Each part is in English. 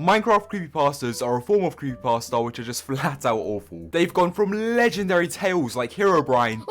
Minecraft Creepypastas are a form of creepypasta which are just flat out awful. They've gone from legendary tales like Herobrine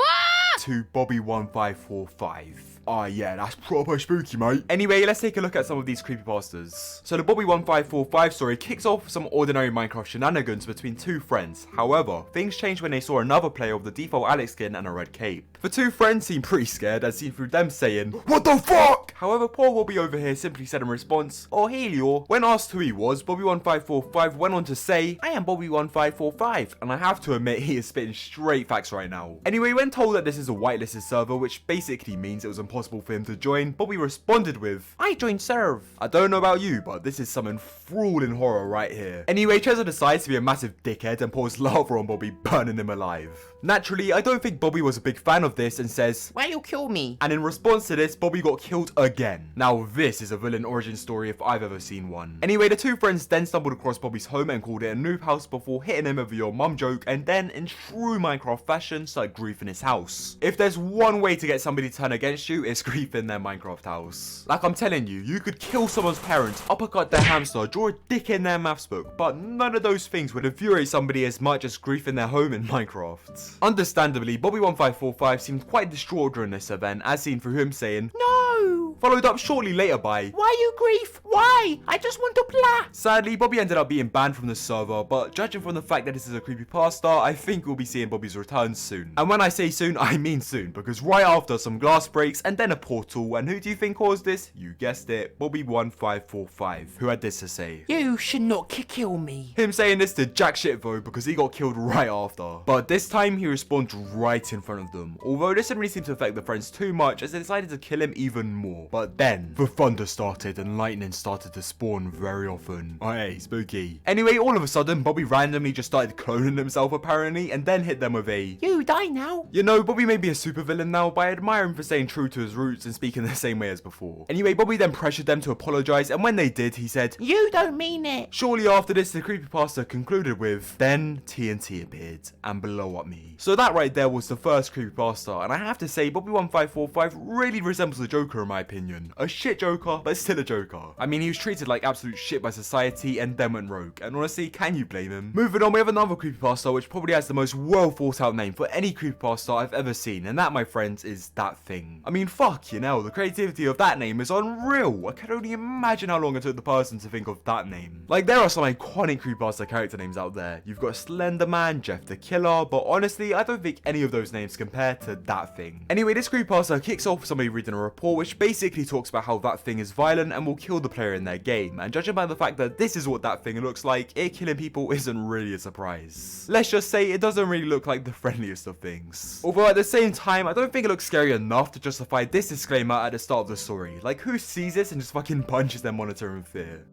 to Bobby1545. Ah, yeah, that's proper spooky, mate. Anyway, let's take a look at some of these creepypastas. So the Bobby1545 story kicks off with some ordinary Minecraft shenanigans between two friends. However, things changed when they saw another player with the default Alex skin and a red cape. The two friends seemed pretty scared as seen through them saying, "What the fuck?" However, poor Bobby over here simply said in response, "Oh, Helio." When asked who he was, Bobby1545 went on to say, "I am Bobby1545, and I have to admit he is spitting straight facts right now." Anyway, when told that this is a whitelisted server, which basically means it was impossible for him to join, Bobby responded with, "I joined serve." I don't know about you, but this is some enthralling horror right here. Anyway, Trezor decides to be a massive dickhead and pours lava on Bobby, burning him alive. Naturally, I don't think Bobby was a big fan of this and says, "Why you kill me?" And in response to this, Bobby got killed again. Now this is a villain origin story if I've ever seen one. Anyway, the two friends then stumbled across Bobby's home and called it a noob house before hitting him with your mum joke, and then in true Minecraft fashion started griefing his house. If there's one way to get somebody to turn against you, it's griefing their Minecraft house. Like I'm telling you, you could kill someone's parents, uppercut their hamster, draw a dick in their maths book, but none of those things would infuriate somebody as much as griefing their home in Minecraft. Understandably, Bobby1545 seemed quite distraught during this event, as seen through him saying, "No!" followed up shortly later by, "Why you grief? Why? I just want to play." Sadly, Bobby ended up being banned from the server, but judging from the fact that this is a creepypasta, I think we'll be seeing Bobby's return soon. And when I say soon, I mean soon, because right after some glass breaks and then a portal, and who do you think caused this? You guessed it, Bobby1545, who had this to say, "You should not kill me." Him saying this did jack shit though, because he got killed right after. But this time he respawned right in front of them, although this didn't really seem to affect the friends too much as they decided to kill him even more. But then, the thunder started and lightning started to spawn very often. Oh hey, spooky. Anyway, all of a sudden, Bobby randomly just started cloning himself apparently, and then hit them with a, "You die now." You know, Bobby may be a supervillain now, but I admire him for staying true to his roots and speaking the same way as before. Anyway, Bobby then pressured them to apologize, and when they did, he said, "You don't mean it." Shortly after this, the creepypasta concluded with, "Then TNT appeared and blow up me." So that right there was the first creepypasta, and I have to say, Bobby1545 really resembles a Joker in my opinion. A shit Joker, but still a Joker. I mean, he was treated like absolute shit by society and then went rogue, and honestly, can you blame him? Moving on, we have another creepypasta which probably has the most well thought out name for any creepypasta I've ever seen, and that, my friends, is That Thing. I mean, fuck, you know, the creativity of that name is unreal. I can only imagine how long it took the person to think of that name. Like, there are some iconic creepypasta character names out there. You've got Slenderman, Jeff the Killer, but honestly, I don't think any of those names compare to That Thing. Anyway, this creepypasta kicks off with somebody reading a report which basically talks about how That Thing is violent and will kill the player in their game, and judging by the fact that this is what That Thing looks like, it killing people isn't really a surprise. Let's just say it doesn't really look like the friendliest of things. Although at the same time, I don't think it looks scary enough to justify this disclaimer at the start of the story. Like, who sees this and just fucking punches their monitor in fear?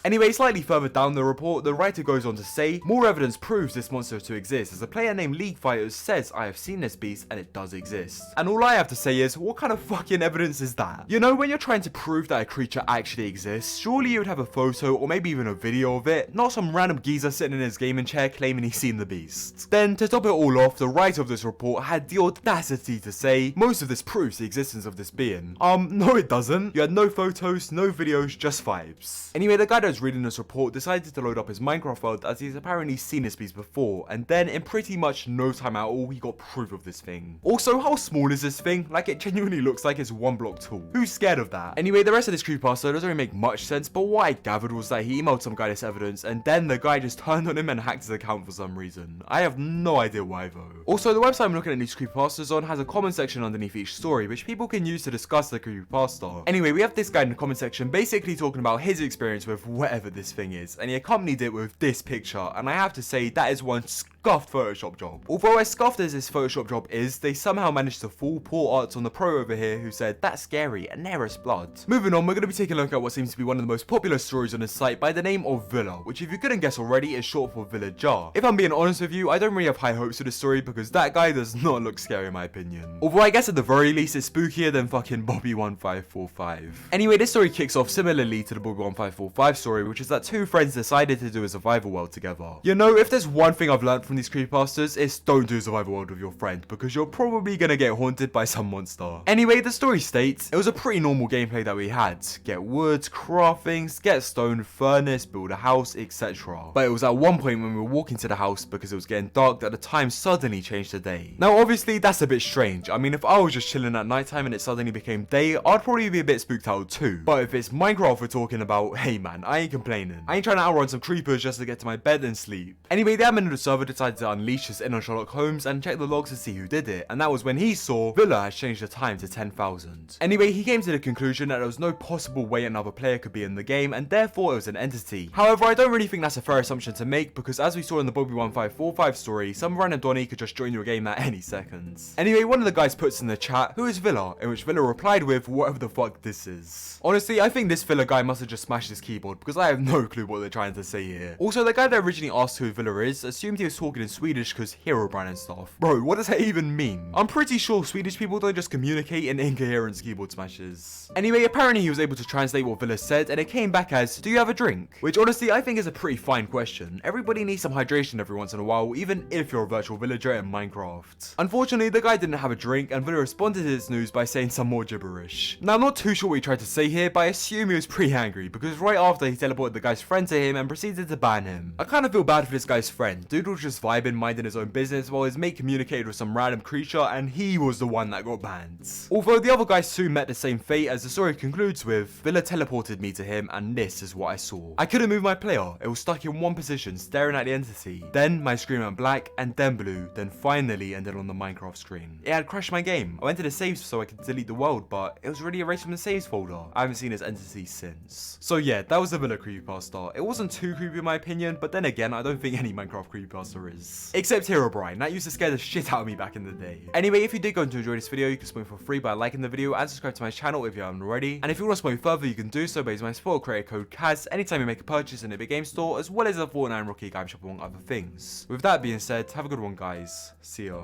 Anyway, slightly further down the report, the writer goes on to say, "More evidence proves this monster to exist, as a player named League Fighters says I have seen this beast and it does exist." And all I have to say is, what kind of fucking evidence is that? You know, when you're trying to prove that a creature actually exists, surely you would have a photo or maybe even a video of it, not some random geezer sitting in his gaming chair claiming he's seen the beast. Then, to top it all off, the writer of this report had the audacity to say, "Most of this proves the existence of this being." No it doesn't. You had no photos, no videos, just vibes. Anyway, the guy that's reading this report decided to load up his Minecraft world as he's apparently seen this beast before, and then in pretty much no time at all, he got proof of this thing. Also, how small is this thing? Like, it genuinely looks like it's one block tall. Who's scared of that? Anyway, the rest of this creepypasta doesn't really make much sense, but what I gathered was that he emailed some guy this evidence, and then the guy just turned on him and hacked his account for some reason. I have no idea why though. Also, the website I'm looking at these creepypastas on has a comment section underneath each story, which people can use to discuss the creepypasta. Anyway, we have this guy in the comment section basically talking about his experience with whatever this thing is, and he accompanied it with this picture, and I have to say that is one scuffed Photoshop job. Although as scuffed as this Photoshop job is, they somehow managed to fool poor Arts on the Pro over here who said, "That's scary and there is blood." Moving on, we're going to be taking a look at what seems to be one of the most popular stories on this site by the name of Villa, which if you couldn't guess already is short for Villager. If I'm being honest with you, I don't really have high hopes for this story because that guy does not look scary in my opinion. Although I guess at the very least it's spookier than fucking Bobby1545. Anyway, this story kicks off similarly to the Bobby1545 story story, which is that two friends decided to do a survival world together. You know, if there's one thing I've learned from these creepypastas, it's don't do a survival world with your friend, because you're probably gonna get haunted by some monster. Anyway, the story states, it was a pretty normal gameplay that we had. Get wood, craft things, get stone, furnace, build a house, etc. But it was at one point when we were walking to the house, because it was getting dark, that the time suddenly changed to day. Now obviously that's a bit strange. I mean, if I was just chilling at nighttime and it suddenly became day, I'd probably be a bit spooked out too. But if it's Minecraft we're talking about, hey man, I ain't complaining. I ain't trying to outrun some creepers just to get to my bed and sleep. Anyway, the admin of the server decided to unleash his in on Sherlock Holmes and check the logs to see who did it, and that was when he saw Villa has changed the time to 10,000. Anyway, he came to the conclusion that there was no possible way another player could be in the game, and therefore it was an entity. However, I don't really think that's a fair assumption to make, because as we saw in the Bobby1545 story, some random Donny could just join your game at any seconds. Anyway, one of the guys puts in the chat, who is Villa? In which Villa replied with, whatever the fuck this is. Honestly, I think this Villa guy must have just smashed his keyboard, because I have no clue what they're trying to say here. Also, the guy that originally asked who Villa is assumed he was talking in Swedish because Herobrine and stuff. Bro, what does that even mean? I'm pretty sure Swedish people don't just communicate in incoherent keyboard smashes. Anyway, apparently he was able to translate what Villa said, and it came back as, do you have a drink? Which honestly, I think is a pretty fine question. Everybody needs some hydration every once in a while, even if you're a virtual villager in Minecraft. Unfortunately, the guy didn't have a drink, and Villa responded to this news by saying some more gibberish. Now, I'm not too sure what he tried to say here, but I assume he was pretty angry, because right after he teleported the guy's friend to him and proceeded to ban him. I kind of feel bad for this guy's friend. Dude was just vibing, minding his own business, while his mate communicated with some random creature, and he was the one that got banned. Although the other guy soon met the same fate, as the story concludes with, Villa teleported me to him, and this is what I saw. I couldn't move my player. It was stuck in one position, staring at the entity. Then my screen went black, and then blue, then finally ended on the Minecraft screen. It had crashed my game. I went to the saves so I could delete the world, but it was already erased from the saves folder. I haven't seen this entity since. So yeah, that was the Villa creepypasta. It wasn't too creepy in my opinion, but then again, I don't think any Minecraft creepypasta is. Except Herobrine, that used to scare the shit out of me back in the day. Anyway, if you did go on to enjoy this video, you can support me for free by liking the video and subscribe to my channel if you haven't already. And if you want to support me further, you can do so by using my support creator code CAZ anytime you make a purchase in the Epic Games Store, as well as a Fortnite and Rocky Game Shop among other things. With that being said, have a good one guys. See ya.